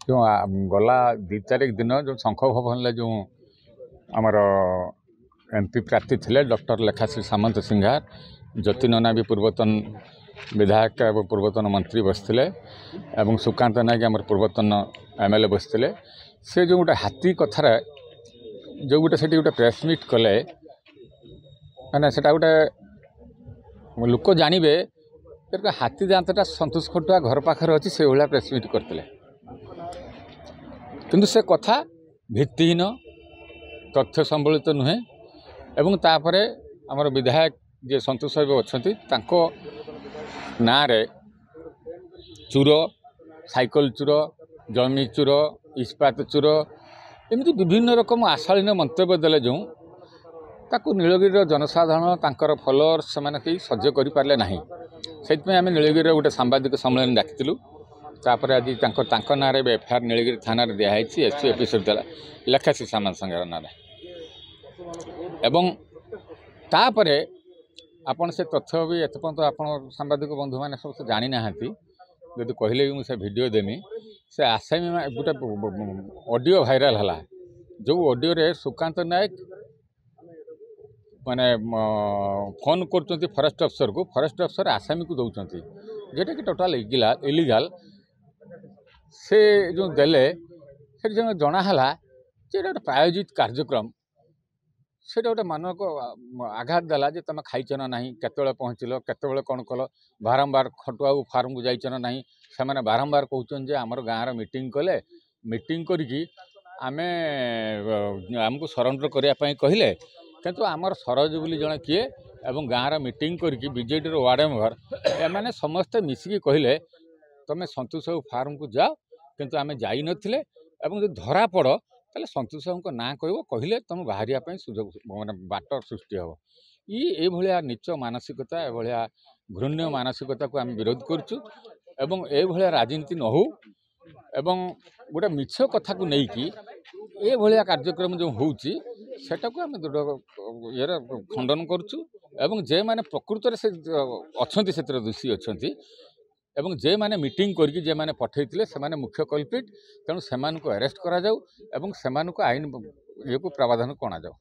जो गला 2 तारिख दिन जो शंख भवन जो आमर एमपी प्रार्थी थे डॉक्टर लेखाश्री सामंत सिंघार ज्योति नना भी पूर्वतन विधायक और पूर्वतन मंत्री बसते और सुकांत नायक आम पूर्वतन एमएलए बसते से जो गोटे हाथी कथार जो गोटे से गोटे प्रेस मीट कले मैंने से गोटे लोक जानवे हाथी दांतटा संतोष खटुआ घर पाखे अच्छी से भाया प्रेस मीट करते किंतु से कथा भित्तिहीन तथ्य संबलित नुहे एवं तापरे आमर विधायक जे संतोष साहेब अच्छा ना रे चूर साइकल चूर जमी चूर इस्पात चूर एमती विभिन्न रकम आशालीन मंतव्य देले जो ताकू नीलगिरी जनसाधारण तांकर फॉलोअर्स से कहीं सह्य करें ना से आम नीलगिरी गोटे सांबादिक सम्मेलन डाकिलु तापर आज ना एफआईआर नीलगिरी थाना दिखाई एसपी एपिसोड देला लेखाश्री सामंत संघार ना एवं तापर आपण से तथ्य भी एत पर्यंत आप सांबादिक बंधु मैंने सब जानी ना जदि कहले भी मुझे भिडियो देमी से आसामी गोटे ऑडियो भाइराल है जो ऑडियो रे सुकांत नायक माने फोन कर फॉरेस्ट अफसर आसामी को दौरान जेटा कि टोटाल इलीगल से जो देले से जनाला गोटे प्रायोजित कार्यक्रम से गोटे मन को आघात देला जे तुम खाइचन ना केतले पहुँचल केतले कौन कल बारंबार खटुआ फार्म को जाइचन ना से बारंबार कहते जे आमर गाँव मीटिंग कले मीटिंग करके आमे आमको सरेंडर करने कहले किंतु आमर सरोज बोली जड़े किए एवं गाँव मीटिंग करके बीजेडी वार्ड मेंबर एमाने समस्ते मिसिकी कहले तुम संतोष बाबू फार्म को जाओ किंतु आमे जाई नथिले एवं जो धरा पड़ ताले संतोष बाबू ना कहले तुम बाहरिया सुजोग माने बाट सृष्टि हम ये भाया नीच मानसिकता एभलिया घृण्य मानसिकता को आम विरोध करुचु एवं ए भाया राजनीति न हो एवं गोटे मिछ कथा को लेकिन ये भाया कार्यक्रम जो होउची सेटा को आम ये खंडन करुचु एवं जे माने प्रकृत से अच्छी से दोषी अच्छा एवं जे माने मीटिंग करके जे माने पठेइथिले से माने मुख्य कल्प्रिट तेणु से अरेस्ट करा जाऊ एवं से आईन ये को प्रावधान करा जाऊ।